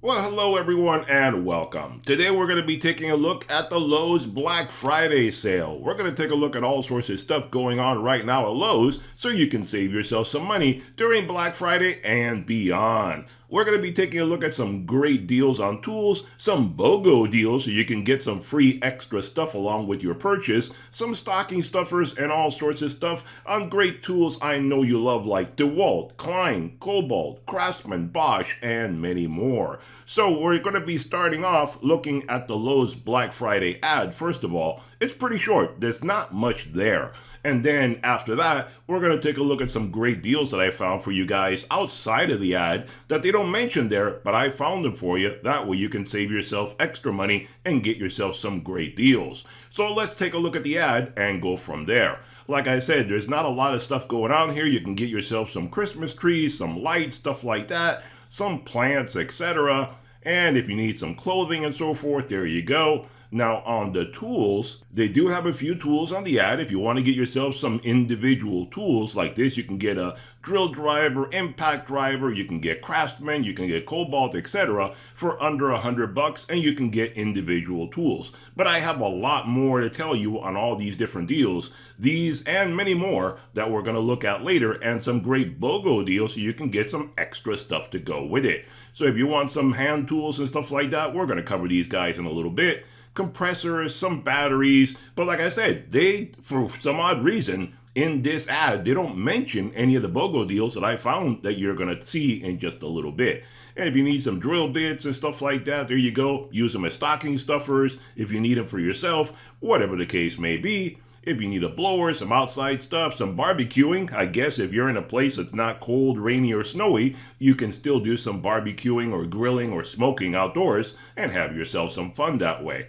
Well, hello everyone and welcome. Today we're going to be taking a look at the Lowe's Black Friday sale. We're going to take a look at all sorts of stuff going on right now at Lowe's so you can save yourself some money during Black Friday and beyond. We're going to be taking a look at some great deals on tools, some BOGO deals so you can get some free extra stuff along with your purchase, some stocking stuffers and all sorts of stuff on great tools I know you love like Dewalt, Klein, Kobalt, Craftsman, Bosch, and many more. So we're going to be starting off looking at the Lowe's Black Friday ad. First of all, it's pretty short. There's not much there. And then after that, we're going to take a look at some great deals that I found for you guys outside of the ad that they don't mention there, but I found them for you. That way you can save yourself extra money and get yourself some great deals. So let's take a look at the ad and go from there. Like I said, there's not a lot of stuff going on here. You can get yourself some Christmas trees, some lights, stuff like that, some plants, etc. And if you need some clothing and so forth, there you go. Now on the tools, they do have a few tools on the ad. If you want to get yourself some individual tools like this, you can get a drill driver, impact driver, you can get Craftsman, you can get Kobalt, etc. for under $100, and you can get individual tools. But I have a lot more to tell you on all these different deals, these and many more that we're going to look at later, and some great BOGO deals so you can get some extra stuff to go with it. So if you want some hand tools and stuff like that, we're going to cover these guys in a little bit. Compressors, some batteries, but like I said, they, for some odd reason, in this ad, they don't mention any of the BOGO deals that I found that you're going to see in just a little bit. And if you need some drill bits and stuff like that, there you go. Use them as stocking stuffers if you need them for yourself, whatever the case may be. If you need a blower, some outside stuff, some barbecuing, I guess if you're in a place that's not cold, rainy, or snowy, you can still do some barbecuing or grilling or smoking outdoors and have yourself some fun that way.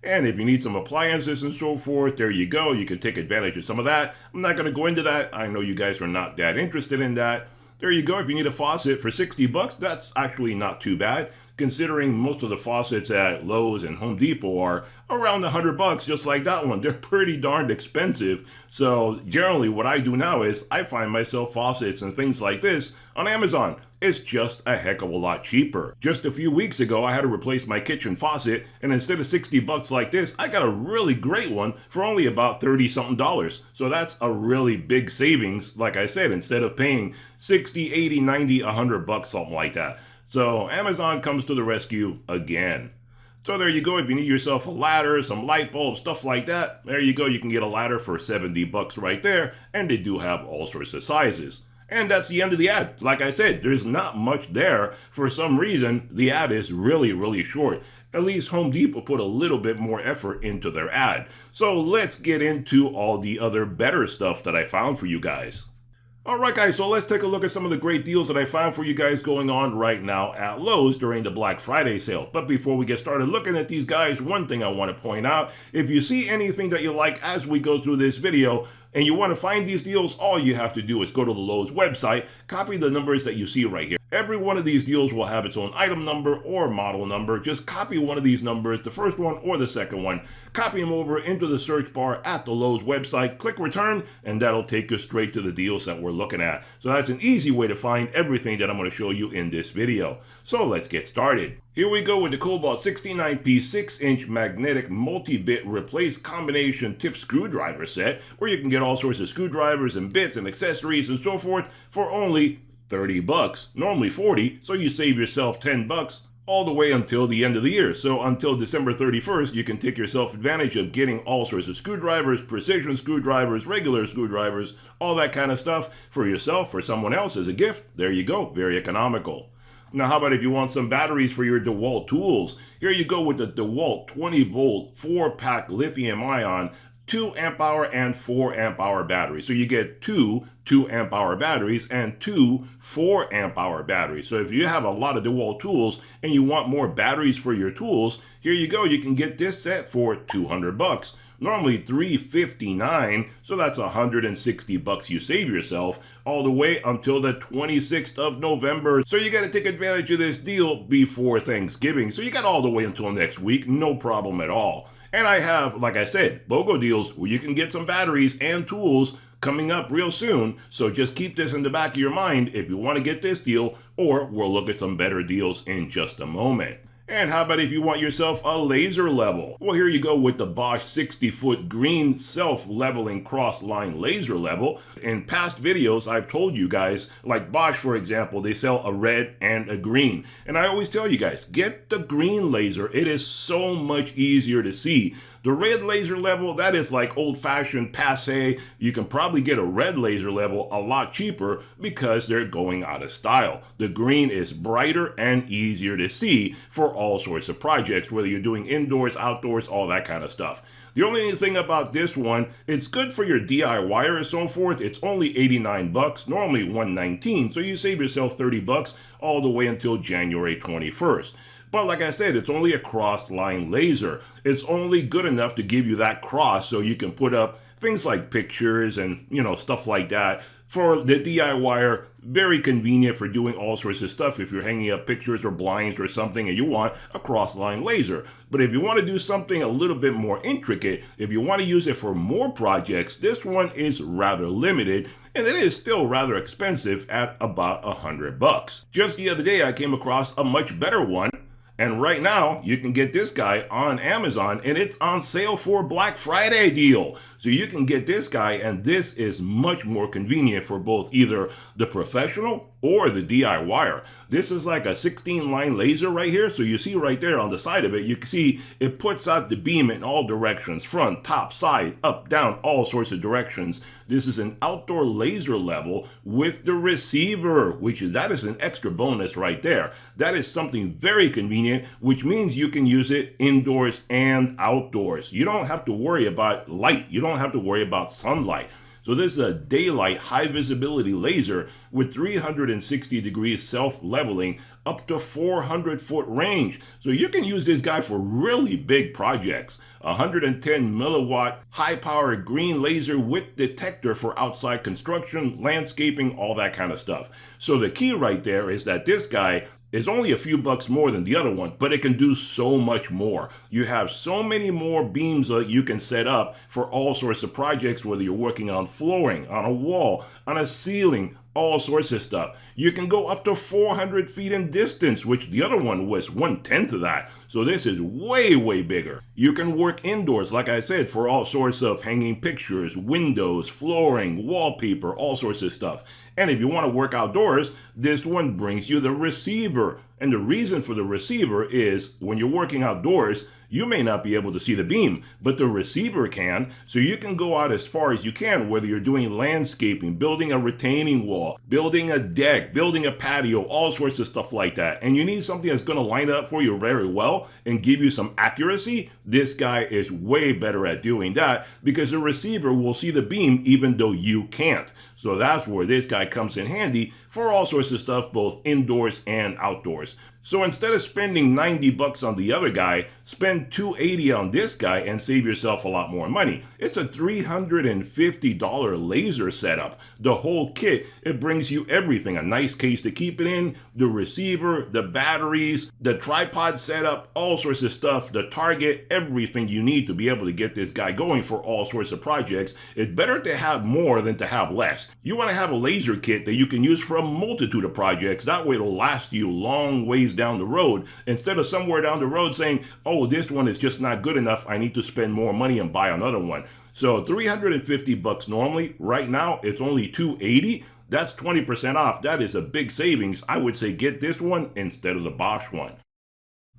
And if you need some appliances and so forth, there you go. You can take advantage of some of that. I'm not going to go into that. I know you guys are not that interested in that. There you go. If you need a faucet for $60, that's actually not too bad, considering most of the faucets at Lowe's and Home Depot are around $100, just like that one. They're pretty darned expensive. So generally what I do now is I find myself faucets and things like this on Amazon. It's just a heck of a lot cheaper. Just a few weeks ago, I had to replace my kitchen faucet, and instead of $60 like this, I got a really great one for only about $30-something. So that's a really big savings, like I said, instead of paying 60, 80, 90, $100, something like that. So Amazon comes to the rescue again. So there you go. If you need yourself a ladder, some light bulbs, stuff like that, there you go. You can get a ladder for $70 right there, and they do have all sorts of sizes. And that's the end of the ad. Like I said, there's not much there. For some reason, the ad is really, really short. At least Home Depot put a little bit more effort into their ad. So let's get into all the other better stuff that I found for you guys. Alright guys, so let's take a look at some of the great deals that I found for you guys going on right now at Lowe's during the Black Friday sale. But before we get started looking at these guys, one thing I want to point out, if you see anything that you like as we go through this video, and you want to find these deals, all you have to do is go to the Lowe's website, copy the numbers that you see right here. Every one of these deals will have its own item number or model number. Just copy one of these numbers, the first one or the second one, copy them over into the search bar at the Lowe's website, click return, and that'll take you straight to the deals that we're looking at. So that's an easy way to find everything that I'm going to show you in this video. So let's get started. Here we go with the Kobalt 69P 6-inch magnetic multi-bit replace combination tip screwdriver set, where you can get all sorts of screwdrivers and bits and accessories and so forth for only $30, normally $40, so you save yourself $10 all the way until the end of the year. So until December 31st, you can take yourself advantage of getting all sorts of screwdrivers, precision screwdrivers, regular screwdrivers, all that kind of stuff for yourself or someone else as a gift. There you go, very economical. Now, how about if you want some batteries for your Dewalt tools? Here you go with the Dewalt 20-volt 4-pack lithium-ion 2 amp hour and 4 amp hour batteries. So you get two 2 amp hour batteries and two 4 amp hour batteries. So if you have a lot of Dewalt tools and you want more batteries for your tools, here you go. You can get this set for $200. Normally $359, so that's $160 you save yourself all the way until the 26th of November. So you got to take advantage of this deal before Thanksgiving. So you got all the way until next week, no problem at all. And I have, like I said, BOGO deals where you can get some batteries and tools coming up real soon. So just keep this in the back of your mind if you want to get this deal, or we'll look at some better deals in just a moment. And how about if you want yourself a laser level? Well, here you go with the Bosch 60-foot green self-leveling cross-line laser level. In past videos, I've told you guys, like Bosch, for example, they sell a red and a green. And I always tell you guys, get the green laser. It is so much easier to see. The red laser level, that is like old-fashioned passe. You can probably get a red laser level a lot cheaper because they're going out of style. The green is brighter and easier to see for all sorts of projects, whether you're doing indoors, outdoors, all that kind of stuff. The only thing about this one, it's good for your DIYer and so forth. It's only 89 bucks, normally 119, so you save yourself 30 bucks all the way until January 21st. But like I said, it's only a cross-line laser. It's only good enough to give you that cross so you can put up things like pictures and, stuff like that. For the DIYer, very convenient for doing all sorts of stuff if you're hanging up pictures or blinds or something and you want a cross-line laser. But if you want to do something a little bit more intricate, if you want to use it for more projects, this one is rather limited. And it is still rather expensive at about 100 bucks. Just the other day, I came across a much better one. And right now, you can get this guy on Amazon, and it's on sale for Black Friday deal. So you can get this guy, and this is much more convenient for both either the professional or the DIYer. This is like a 16-line laser right here. So you see right there on the side of it, you can see it puts out the beam in all directions, front, top, side, up, down, all sorts of directions. This is an outdoor laser level with the receiver, that is an extra bonus right there. That is something very convenient, which means you can use it indoors and outdoors. You don't have to worry about light. You don't have to worry about sunlight. So this is a daylight high visibility laser with 360 degrees self-leveling up to 400-foot range. So you can use this guy for really big projects. 110 milliwatt high-powered green laser with detector for outside construction, landscaping, all that kind of stuff. So the key right there is that this guy is only a few bucks more than the other one, but it can do so much more. You have so many more beams that you can set up for all sorts of projects, whether you're working on flooring, on a wall, on a ceiling, all sorts of stuff. You can go up to 400 feet in distance, which the other one was 1/10 of that. So this is way, way bigger. You can work indoors, like I said, for all sorts of hanging pictures, windows, flooring, wallpaper, all sorts of stuff. And if you want to work outdoors, this one brings you the receiver. And the reason for the receiver is when you're working outdoors, you may not be able to see the beam, but the receiver can. So you can go out as far as you can, whether you're doing landscaping, building a retaining wall, building a deck, building a patio, all sorts of stuff like that. And you need something that's going to line up for you very well and give you some accuracy. This guy is way better at doing that because the receiver will see the beam even though you can't. So that's where this guy comes in handy for all sorts of stuff, both indoors and outdoors. So instead of spending 90 bucks on the other guy, spend $280 on this guy and save yourself a lot more money. It's a $350 laser setup. The whole kit, it brings you everything. A nice case to keep it in, the receiver, the batteries, the tripod setup, all sorts of stuff, the target, everything you need to be able to get this guy going for all sorts of projects. It's better to have more than to have less. You want to have a laser kit that you can use for a multitude of projects. That way it'll last you long ways down the road, instead of somewhere down the road saying, oh, this one is just not good enough, I need to spend more money and buy another one. So 350 bucks normally. Right now it's only 280. That's 20% off. That is a big savings. I would say get this one instead of the Bosch one.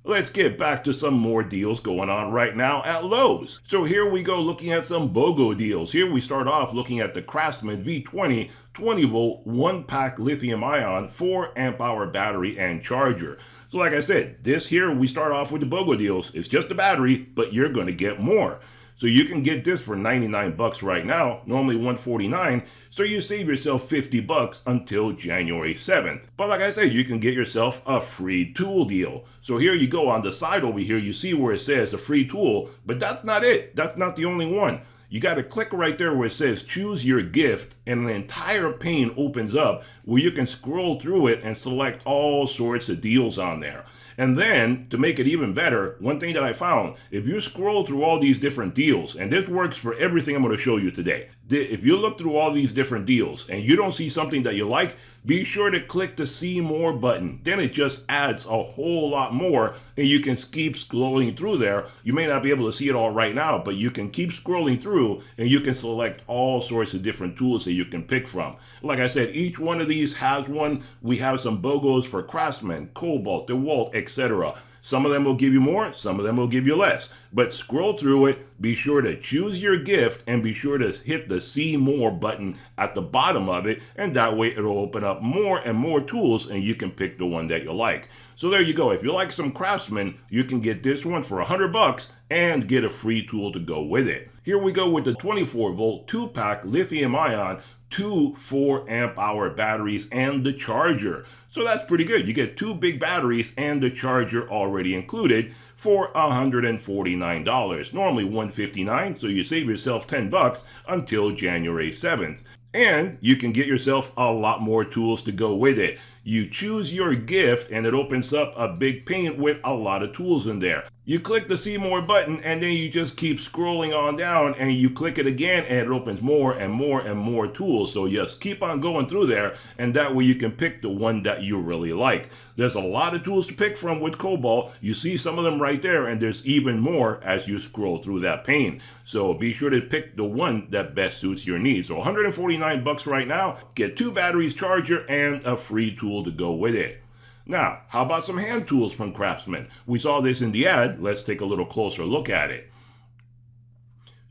Let's get back to some more deals going on right now at Lowe's. So here we go looking at some BOGO deals. Here we start off looking at the Craftsman V20 20-volt 1-pack lithium-ion 4-amp-hour battery and charger. So like I said, this here we start off with the BOGO deals. It's just a battery, but you're going to get more. So you can get this for 99 bucks right now, normally 149. So you save yourself 50 bucks until January 7th. But like I said, you can get yourself a free tool deal. So here you go on the side over here, you see where it says a free tool, but that's not it. That's not the only one. You got to click right there where it says choose your gift, and an entire pane opens up where you can scroll through it and select all sorts of deals on there. And then, to make it even better, one thing that I found, if you scroll through all these different deals, and this works for everything I'm going to show you today, if you look through all these different deals and you don't see something that you like, be sure to click the see more button. Then it just adds a whole lot more, and you can keep scrolling through there. You may not be able to see it all right now, but you can keep scrolling through and you can select all sorts of different tools that you can pick from. Like I said, each one of these has one. We have some BOGOs for Craftsman, Kobalt, Dewalt, etc. Some of them will give you more, some of them will give you less. But scroll through it, be sure to choose your gift, and be sure to hit the see more button at the bottom of it, and that way it'll open up more and more tools and you can pick the one that you like. So there you go. If you like some Craftsman, you can get this one for $100 and get a free tool to go with it. Here we go with the 24 volt 2-pack lithium ion, 2 4 amp hour batteries and the charger. So that's pretty good. You get 2 big batteries and the charger already included for $149. Normally $159, so you save yourself $10 until January 7th. And you can get yourself a lot more tools to go with it. You choose your gift and it opens up a big pane with a lot of tools in there. You click the see more button and then you just keep scrolling on down and you click it again and it opens more and more and more tools. So just keep on going through there, and that way you can pick the one that you really like. There's a lot of tools to pick from with Kobalt. You see some of them right there, and there's even more as you scroll through that pane. So be sure to pick the one that best suits your needs. So $149 right now, get 2 batteries, charger, and a free tool to go with it. Now, how about some hand tools from Craftsman? We saw this in the ad. Let's take a little closer look at it.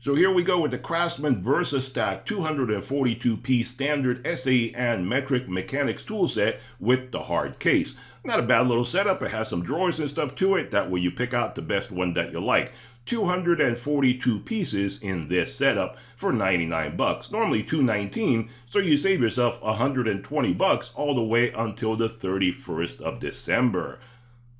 So here we go with the Craftsman VersaStack 242-piece standard SAE and metric mechanics tool set with the hard case. Not a bad little setup. It has some drawers and stuff to it. That way you pick out the best one that you like. 242 pieces in this setup for $99. Normally $219, so you save yourself $120 all the way until the 31st of December.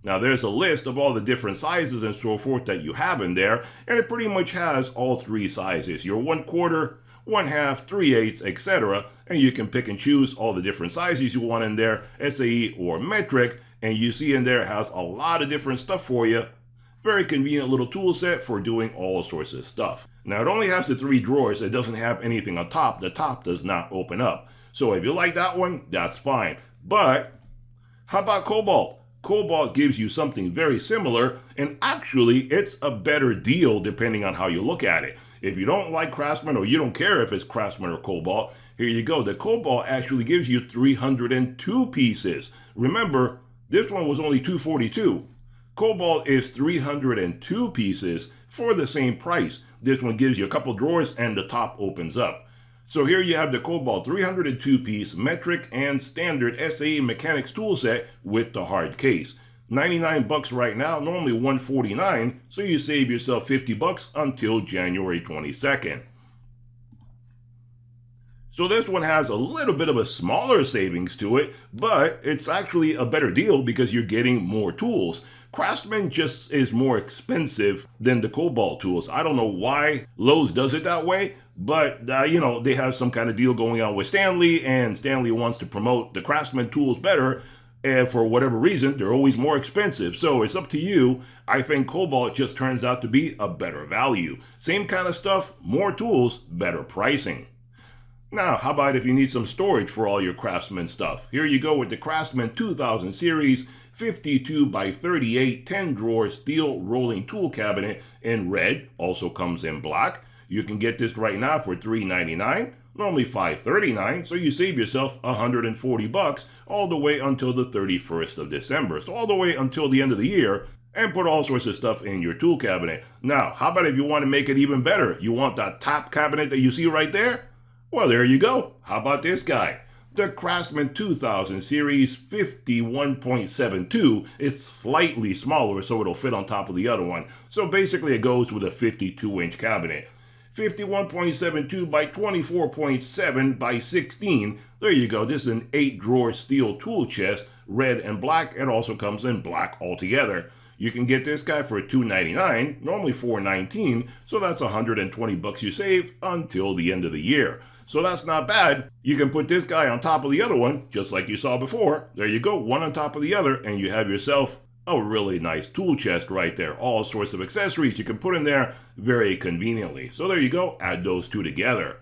Now there's a list of all the different sizes and so forth that you have in there, and it pretty much has all 3 sizes. Your 1/4, 1/2, 3/8, etc. And you can pick and choose all the different sizes you want in there, SAE or metric, and you see in there it has a lot of different stuff for you. Very convenient little tool set for doing all sorts of stuff. Now it only has the 3 drawers. It doesn't have anything on top. The top does not open up. So if you like that one, that's fine. But how about Kobalt? Kobalt gives you something very similar, and actually it's a better deal depending on how you look at it. If you don't like Craftsman, or you don't care if it's Craftsman or Kobalt, here you go. The Kobalt actually gives you 302 pieces. Remember, this one was only $242. Kobalt is 302 pieces for the same price. This one gives you a couple drawers and the top opens up. So here you have the Kobalt 302-piece metric and standard SAE mechanics tool set with the hard case. $99 right now, normally $149, so you save yourself $50 until January 22nd. So this one has a little bit of a smaller savings to it, but it's actually a better deal because you're getting more tools. Craftsman just is more expensive than the Kobalt tools. I don't know why Lowe's does it that way, but they have some kind of deal going on with Stanley, and Stanley wants to promote the Craftsman tools better, and for whatever reason, they're always more expensive. So it's up to you. I think Kobalt just turns out to be a better value. Same kind of stuff, more tools, better pricing. Now, how about if you need some storage for all your Craftsman stuff? Here you go with the Craftsman 2000 series 52 by 38 10 drawer steel rolling tool cabinet in red. Also comes in black. You can get this right now for $399, normally $539, so you save yourself $140 all the way until the 31st of December. So all the way until the end of the year, and put all sorts of stuff in your tool cabinet. Now, how about if you want to make it even better? You want that top cabinet that you see right there? Well, there you go. How about this guy? The Craftsman 2000 series 51.72 is slightly smaller, so it'll fit on top of the other one. So basically it goes with a 52-inch cabinet. 51.72 by 24.7 by 16. There you go. This is an 8-drawer steel tool chest, red and black. It also comes in black altogether. You can get this guy for $299, normally $419, so that's $120 you save until the end of the year. So that's not bad. You can put this guy on top of the other one, just like you saw before. There you go, one on top of the other, and you have yourself A really nice tool chest right there. All sorts of accessories you can put in there very conveniently. So there you go, add those two together.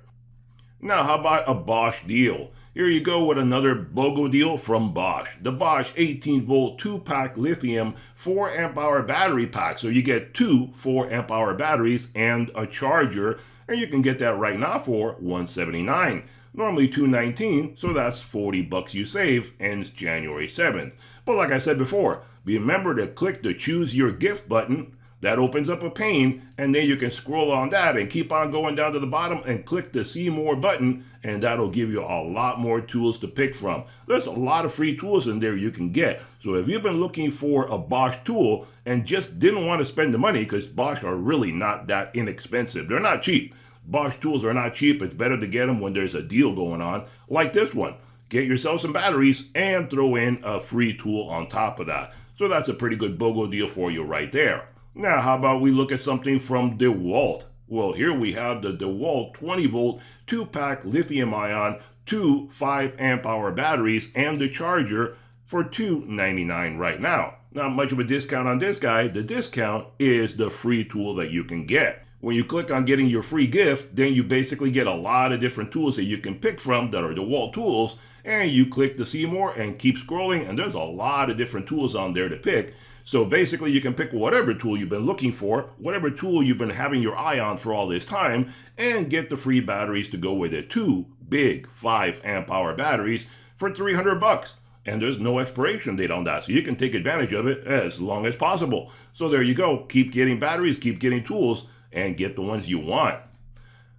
Now, how about a Bosch deal? Here you go with another BOGO deal from Bosch. The Bosch 18-volt 2-pack lithium 4 amp hour battery pack. So you get two 4 amp hour batteries and a charger, and you can get that right now for $179. Normally $219, so that's 40 bucks you save, ends January 7th. But like I said before, remember to click the choose your gift button. That opens up a pane, and then you can scroll on that and keep on going down to the bottom and click the see more button, and that'll give you a lot more tools to pick from. There's a lot of free tools in there you can get. So if you've been looking for a Bosch tool and just didn't want to spend the money, because Bosch are really not that inexpensive. They're not cheap. Bosch tools are not cheap. It's better to get them when there's a deal going on, like this one. Get yourself some batteries and throw in a free tool on top of that. So that's a pretty good BOGO deal for you right there. Now, how about we look at something from Dewalt? Well, here we have the Dewalt 20-volt 2-pack lithium-ion, two 5 amp hour batteries, and the charger for $299 right now. Not much of a discount on this guy. The discount is the free tool that you can get. When you click on getting your free gift, then you basically get a lot of different tools that you can pick from that are Dewalt tools, and you click the see more and keep scrolling, and there's a lot of different tools on there to pick. So basically you can pick whatever tool you've been looking for, whatever tool you've been having your eye on for all this time, and get the free batteries to go with it. Two big 5 amp hour batteries for 300 bucks. And there's no expiration date on that, so you can take advantage of it as long as possible. So there you go. Keep getting batteries, keep getting tools, and get the ones you want.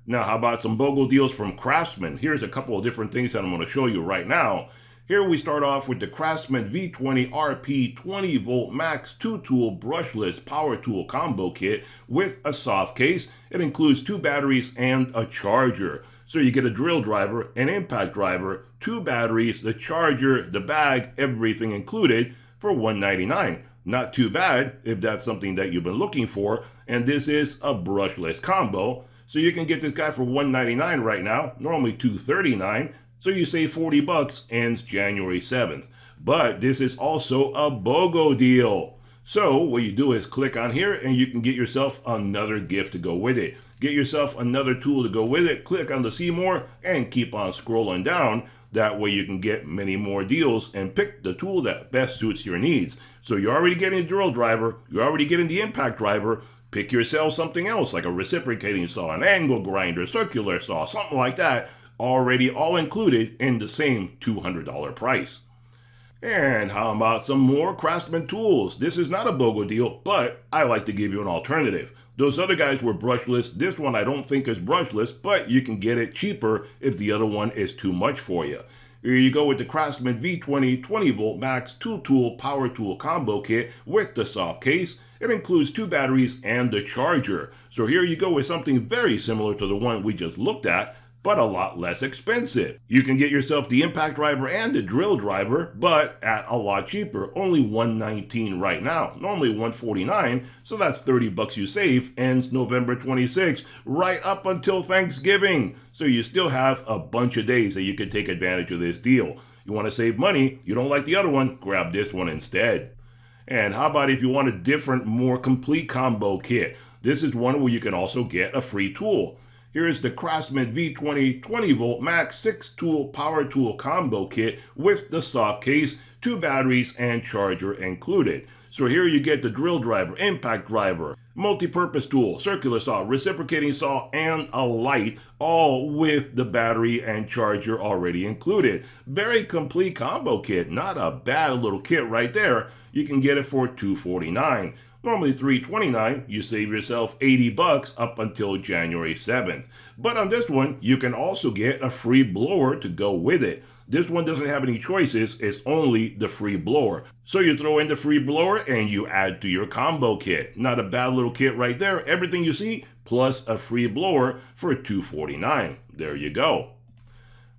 Now, how about some BOGO deals from Craftsman? Here's a couple of different things that I'm going to show you right now. Here we start off with the Craftsman V20 RP 20-volt max 2-tool brushless power tool combo kit with a soft case. It includes two batteries and a charger. So you get a drill driver, an impact driver, two batteries, the charger, the bag, everything included for $199. Not too bad if that's something that you've been looking for. And this is a brushless combo. So you can get this guy for $199 right now, normally $239. So you save 40 bucks, ends January 7th. But this is also a BOGO deal. So what you do is click on here and you can get yourself another gift to go with it. Get yourself another tool to go with it. Click on the see more and keep on scrolling down. That way you can get many more deals and pick the tool that best suits your needs. So you're already getting a drill driver. You're already getting the impact driver. Pick yourself something else like a reciprocating saw, an angle grinder, circular saw, something like that. Already all included in the same $200 price. And how about some more Craftsman tools? This is not a BOGO deal, but I like to give you an alternative. Those other guys were brushless. This one I don't think is brushless, but you can get it cheaper if the other one is too much for you. Here you go with the Craftsman V20 20-volt max 2-tool power tool combo kit with the soft case. It includes two batteries and the charger. So here you go with something very similar to the one we just looked at, but a lot less expensive. You can get yourself the impact driver and the drill driver, but at a lot cheaper, only $119 right now, normally $149, so that's 30 bucks you save, ends November 26th, right up until Thanksgiving. So you still have a bunch of days that you can take advantage of this deal. You want to save money, you don't like the other one, grab this one instead. And how about if you want a different, more complete combo kit? This is one where you can also get a free tool. Here is the Craftsman V20 20-volt max 6-tool power tool combo kit with the soft case, two batteries, and charger included. So here you get the drill driver, impact driver, multi-purpose tool, circular saw, reciprocating saw, and a light, all with the battery and charger already included. Very complete combo kit, not a bad little kit right there. You can get it for $249. Normally $329, you save yourself 80 bucks up until January 7th. But on this one, you can also get a free blower to go with it. This one doesn't have any choices, it's only the free blower. So you throw in the free blower and you add to your combo kit. Not a bad little kit right there. Everything you see, plus a free blower for $249. There you go.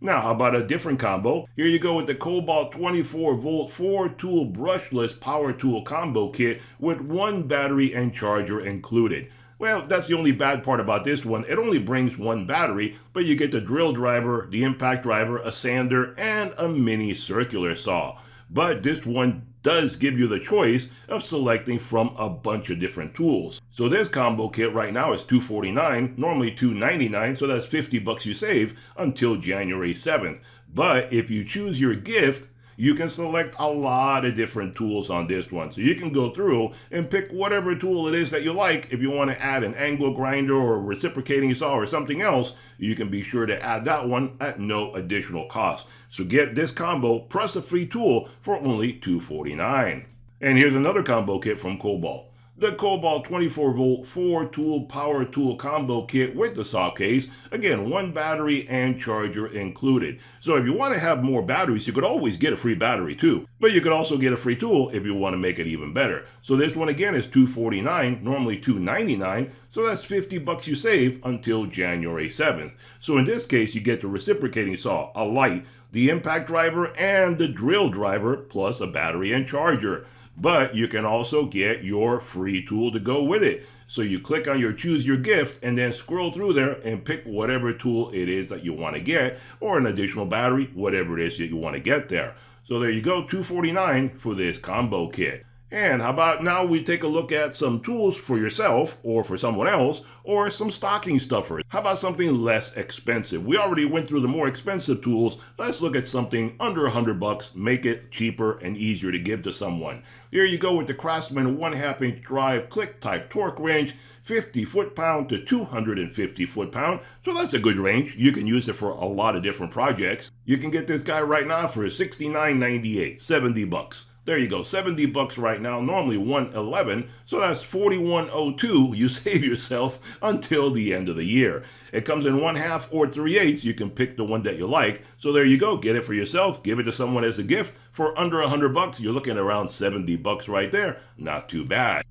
Now, how about a different combo? Here you go with the Kobalt 24-volt 4-tool brushless power tool combo kit with one battery and charger included. Well, that's the only bad part about this one. It only brings one battery, but you get the drill driver, the impact driver, a sander, and a mini circular saw. But this one does give you the choice of selecting from a bunch of different tools. So this combo kit right now is $249, normally $299, so that's 50 bucks you save until January 7th. But if you choose your gift, you can select a lot of different tools on this one. So you can go through and pick whatever tool it is that you like. If you want to add an angle grinder or a reciprocating saw or something else, you can be sure to add that one at no additional cost. So get this combo plus a free tool for only $249. And here's another combo kit from Kobalt. The Kobalt 24-volt 4-tool power tool combo kit with the saw case. Again, one battery and charger included. So if you want to have more batteries, you could always get a free battery too. But you could also get a free tool if you want to make it even better. So this one again is $249, normally $299. So that's 50 bucks you save until January 7th. So in this case, you get the reciprocating saw, a light, the impact driver, and the drill driver, plus a battery and charger. But you can also get your free tool to go with it. So you click on your choose your gift and then scroll through there and pick whatever tool it is that you want to get, or an additional battery, whatever it is that you want to get there. So there you go, $249 for this combo kit. And how about now we take a look at some tools for yourself or for someone else, or some stocking stuffers. How about something less expensive? We already went through the more expensive tools. Let's look at something under 100 bucks, make it cheaper and easier to give to someone. Here you go with the Craftsman 1/2 inch drive click type torque wrench, 50 foot-pound to 250 foot-pound. So that's a good range. You can use it for a lot of different projects. You can get this guy right now for $69.98, 70 bucks. There you go, 70 bucks right now, normally $111, so that's $41.02 you save yourself until the end of the year. It comes in 1/2 or 3/8, you can pick the one that you like. So there you go, get it for yourself, give it to someone as a gift. For under 100 bucks, you're looking at around 70 bucks right there, not too bad.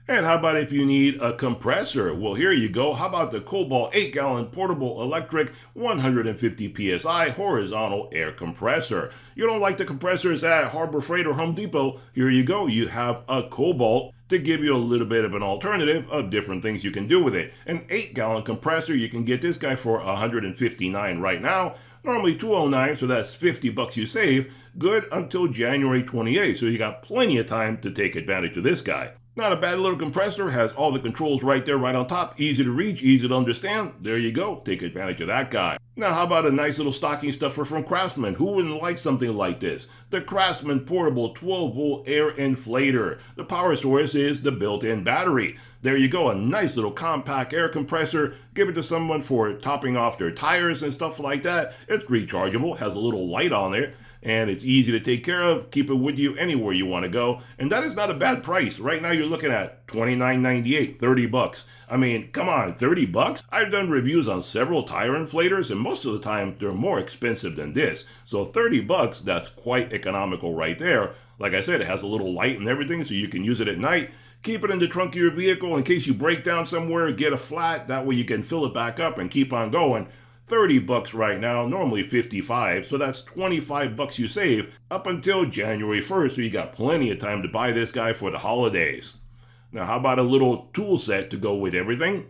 And how about if you need a compressor? Well, here you go. How about the Kobalt 8-gallon portable electric 150 PSI horizontal air compressor? You don't like the compressors at Harbor Freight or Home Depot? Here you go. You have a Kobalt to give you a little bit of an alternative of different things you can do with it. An 8-gallon compressor, you can get this guy for $159 right now. Normally $209, so that's 50 bucks you save. Good until January 28th, so you got plenty of time to take advantage of this guy. Not a bad little compressor, has all the controls right there, right on top, easy to reach, easy to understand. There you go, take advantage of that guy. Now how about a nice little stocking stuffer from Craftsman? Who wouldn't like something like this? The Craftsman portable 12-volt air inflator. The power source is the built-in battery. There you go, a nice little compact air compressor. Give it to someone for topping off their tires and stuff like that. It's rechargeable, has a little light on there, and it's easy to take care of. Keep it with you anywhere you want to go. And that is not a bad price. Right now you're looking at $29.98, 30 bucks. I mean, come on, 30 bucks? I've done reviews on several tire inflators, and most of the time they're more expensive than this. So 30 bucks, that's quite economical right there. Like I said, it has a little light and everything, so you can use it at night. Keep it in the trunk of your vehicle in case you break down somewhere, get a flat. That way you can fill it back up and keep on going. 30 bucks right now, normally 55, so that's 25 bucks you save up until January 1st, so you got plenty of time to buy this guy for the holidays. Now, how about a little tool set to go with everything?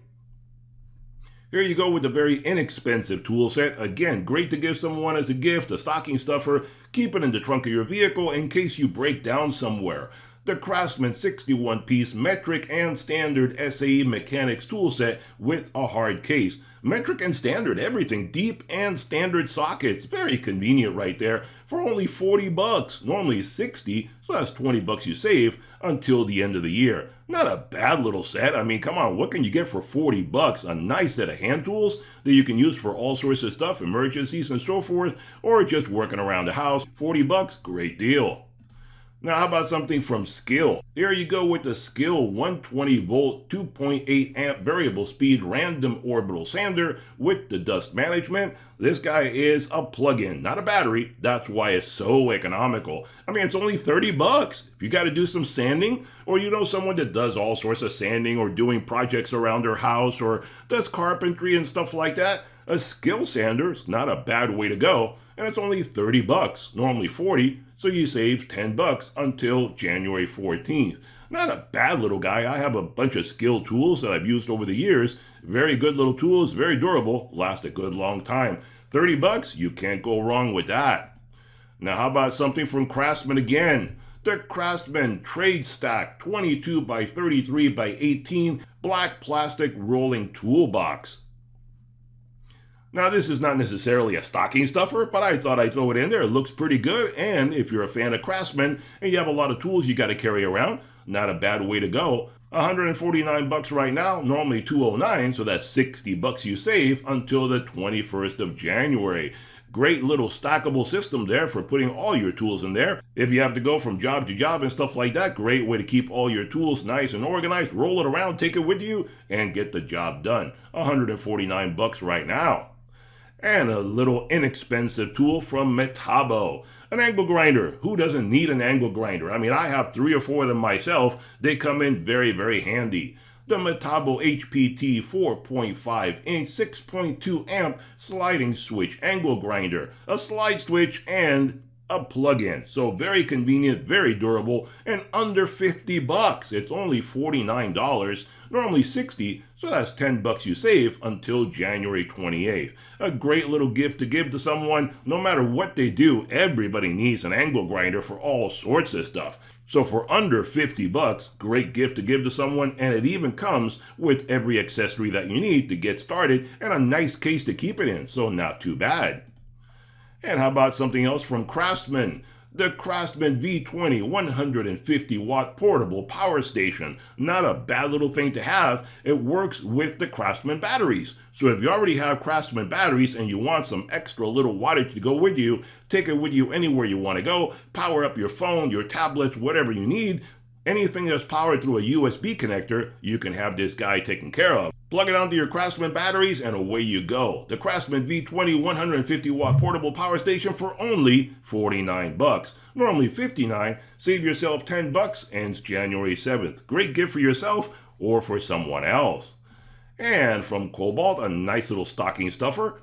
Here you go with a very inexpensive tool set. Again, great to give someone as a gift, a stocking stuffer. Keep it in the trunk of your vehicle in case you break down somewhere. The Craftsman 61-piece metric and standard SAE mechanics tool set with a hard case. Metric and standard, everything, deep and standard sockets. Very convenient right there for only 40 bucks, normally 60, so that's 20 bucks you save until the end of the year. Not a bad little set. I mean, come on, what can you get for 40 bucks? A nice set of hand tools that you can use for all sorts of stuff, emergencies and so forth, or just working around the house. 40 bucks, great deal. Now, how about something from Skill? Here you go with the Skill 120-volt, 2.8 amp variable speed random orbital sander with the dust management. This guy is a plug-in, not a battery. That's why it's so economical. I mean, it's only 30 bucks. If you got to do some sanding, or you know someone that does all sorts of sanding or doing projects around their house or does carpentry and stuff like that, a Skill sander is not a bad way to go. And it's only 30 bucks, normally 40, so you save 10 bucks until January 14th. Not a bad little guy. I have a bunch of Skill tools that I've used over the years. Very good little tools, very durable, last a good long time. 30 bucks, you can't go wrong with that. Now, how about something from Craftsman again? The Craftsman Trade Stack 22 by 33 by 18 black plastic rolling toolbox. Now, this is not necessarily a stocking stuffer, but I thought I'd throw it in there. It looks pretty good, and if you're a fan of Craftsman and you have a lot of tools you got to carry around, not a bad way to go. $149 right now, normally $209, so that's $60 you save until the 21st of January. Great little stackable system there for putting all your tools in there. If you have to go from job to job and stuff like that, great way to keep all your tools nice and organized. Roll it around, take it with you, and get the job done. $149 right now. And a little inexpensive tool from Metabo. An angle grinder. Who doesn't need an angle grinder? I mean, I have 3 or 4 of them myself. They come in very, very handy. The Metabo HPT 4.5 inch 6.2 amp sliding switch angle grinder. A slide switch and a plug-in. So very convenient, very durable, and under $50. It's only $49, normally $60, so that's $10 you save until January 28th. A great little gift to give to someone. No matter what they do, everybody needs an angle grinder for all sorts of stuff. So for under $50, great gift to give to someone, and it even comes with every accessory that you need to get started and a nice case to keep it in, so not too bad. And how about something else from Craftsman? The Craftsman V20 150 watt portable power station. Not a bad little thing to have. It works with the Craftsman batteries. So if you already have Craftsman batteries and you want some extra little wattage to go with you, take it with you anywhere you want to go. Power up your phone, your tablets, whatever you need. Anything that's powered through a USB connector, you can have this guy taken care of. Plug it onto your Craftsman batteries and away you go. The Craftsman V20 150 watt portable power station for only $49. Normally $59. Save yourself $10. Ends January 7th. Great gift for yourself or for someone else. And from Kobalt, a nice little stocking stuffer.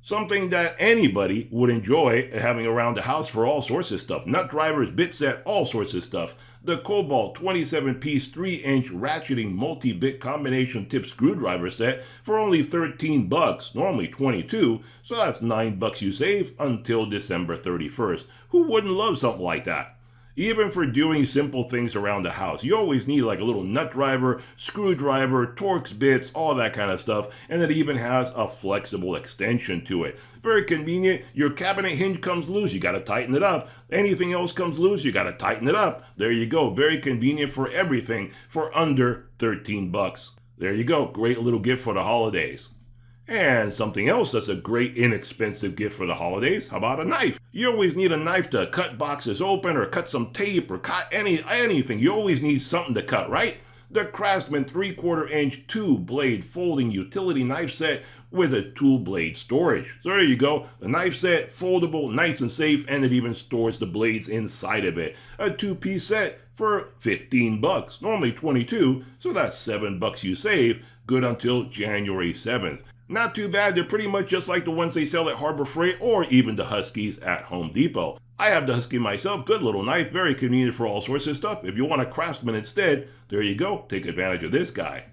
Something that anybody would enjoy having around the house for all sorts of stuff. Nut drivers, bit set, all sorts of stuff. The Kobalt 27-piece 3-inch ratcheting multi-bit combination tip screwdriver set for only $13, normally $22, so that's $9 you save until December 31st. Who wouldn't love something like that? Even for doing simple things around the house, you always need like a little nut driver, screwdriver, Torx bits, all that kind of stuff, and it even has a flexible extension to it. Very convenient. Your cabinet hinge comes loose, you got to tighten it up. Anything else comes loose, you got to tighten it up. There you go. Very convenient for everything for under $13. There you go. Great little gift for the holidays. And something else that's a great inexpensive gift for the holidays. How about a knife? You always need a knife to cut boxes open or cut some tape or cut anything. You always need something to cut, right? The Craftsman 3/4 inch 2-blade folding utility knife set with a 2-blade storage. So there you go. The knife set, foldable, nice and safe, and it even stores the blades inside of it. A 2-piece set for $15. Normally $22, so that's $7 you save. Good until January 7th. Not too bad. They're pretty much just like the ones they sell at Harbor Freight or even the Huskies at Home Depot. I have the Husky myself. Good little knife. Very convenient for all sorts of stuff. If you want a Craftsman instead, there you go. Take advantage of this guy.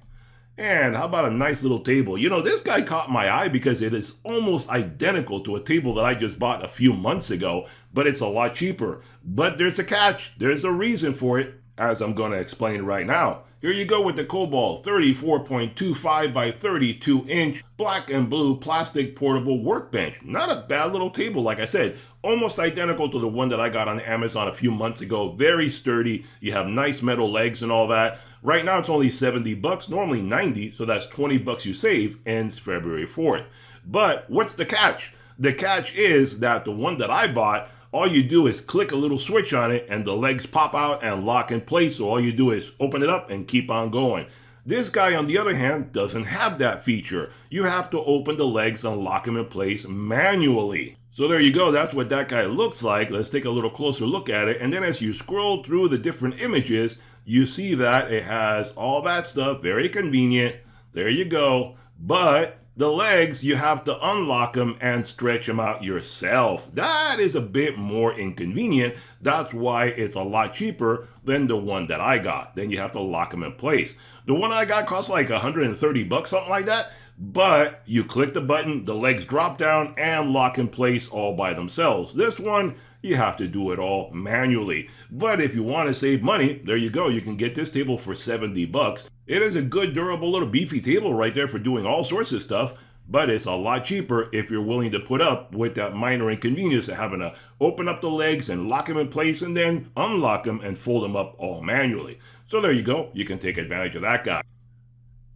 And how about a nice little table? You know, this guy caught my eye because it is almost identical to a table that I just bought a few months ago, but it's a lot cheaper. But there's a catch. There's a reason for it, as I'm going to explain right now. Here you go with the Kobalt 34.25 by 32 inch black and blue plastic portable workbench. Not a bad little table, like I said. Almost identical to the one that I got on Amazon a few months ago. Very sturdy. You have nice metal legs and all that. Right now it's only $70, normally $90, so that's $20 you save. Ends February 4th. But what's the catch? The catch is that the one that I bought, all you do is click a little switch on it and the legs pop out and lock in place. So all you do is open it up and keep on going. This guy, on the other hand, doesn't have that feature. You have to open the legs and lock them in place manually. So there you go. That's what that guy looks like. Let's take a little closer look at it. And then as you scroll through the different images, you see that it has all that stuff. Very convenient. There you go. But the legs, you have to unlock them and stretch them out yourself. That is a bit more inconvenient. That's why it's a lot cheaper than the one that I got. Then you have to lock them in place. The one I got cost like $130, something like that. But you click the button, the legs drop down and lock in place all by themselves. This one, you have to do it all manually. But if you want to save money, there you go. You can get this table for 70 bucks. It is a good, durable, little beefy table right there for doing all sorts of stuff. But it's a lot cheaper if you're willing to put up with that minor inconvenience of having to open up the legs and lock them in place and then unlock them and fold them up all manually. So there you go. You can take advantage of that guy.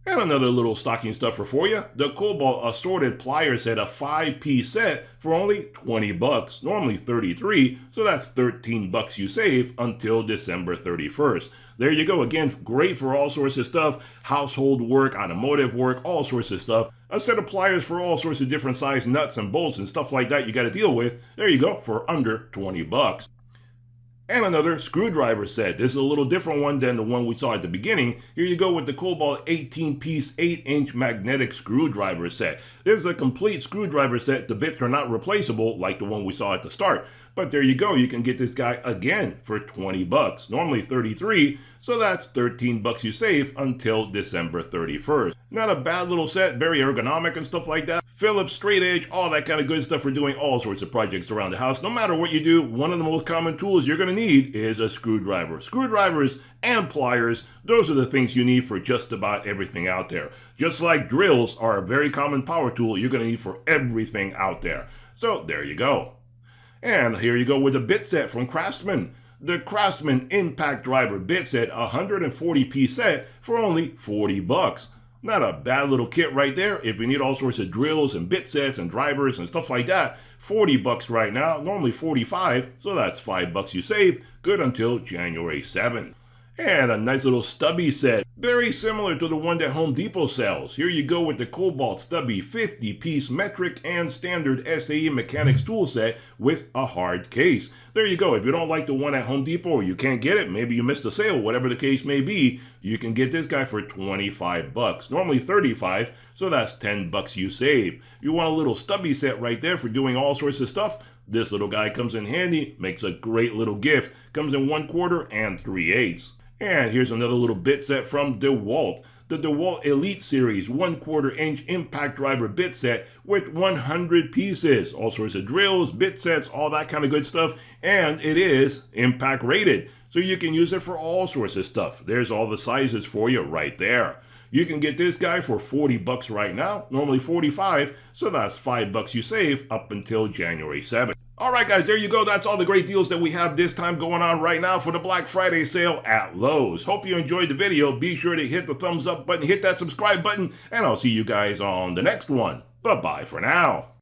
And another little stocking stuffer for you, the Kobalt assorted pliers set, a 5-piece set for only 20 bucks, normally 33, so that's 13 bucks you save until December 31st. There you go, again, great for all sorts of stuff, household work, automotive work, all sorts of stuff. A set of pliers for all sorts of different size nuts and bolts and stuff like that you got to deal with. There you go, for under 20 bucks. And another screwdriver set. This is a little different one than the one we saw at the beginning. Here you go with the Kobalt 18-piece 8-inch magnetic screwdriver set. This is a complete screwdriver set. The bits are not replaceable like the one we saw at the start. But there you go. You can get this guy again for 20 bucks. Normally 33, so that's 13 bucks you save until December 31st. Not a bad little set, very ergonomic and stuff like that. Phillips, straight edge, all that kind of good stuff for doing all sorts of projects around the house. No matter what you do, one of the most common tools you're going to need is a screwdriver. Screwdrivers and pliers, those are the things you need for just about everything out there. Just like drills are a very common power tool you're going to need for everything out there. So there you go. And here you go with the bit set from Craftsman. The Craftsman Impact Driver bit set, 140-piece set for only 40 bucks. Not a bad little kit right there. If you need all sorts of drills and bit sets and drivers and stuff like that, 40 bucks right now, normally 45, so that's 5 bucks you save, good until January 7th. And a nice little stubby set, very similar to the one that Home Depot sells. Here you go with the Kobalt Stubby 50-piece metric and standard SAE mechanics tool set with a hard case. There you go. If you don't like the one at Home Depot or you can't get it, maybe you missed a sale, whatever the case may be, you can get this guy for 25 bucks. Normally 35, so that's 10 bucks you save. You want a little stubby set right there for doing all sorts of stuff? This little guy comes in handy, makes a great little gift. Comes in 1/4 and 3/8. And here's another little bit set from Dewalt. The Dewalt Elite Series 1/4 inch impact driver bit set with 100 pieces. All sorts of drills, bit sets, all that kind of good stuff. And it is impact rated, so you can use it for all sorts of stuff. There's all the sizes for you right there. You can get this guy for 40 bucks right now, normally 45, so that's 5 bucks you save up until January 7th. Alright guys, there you go. That's all the great deals that we have this time going on right now for the Black Friday sale at Lowe's. Hope you enjoyed the video. Be sure to hit the thumbs up button, hit that subscribe button, and I'll see you guys on the next one. Bye-bye for now.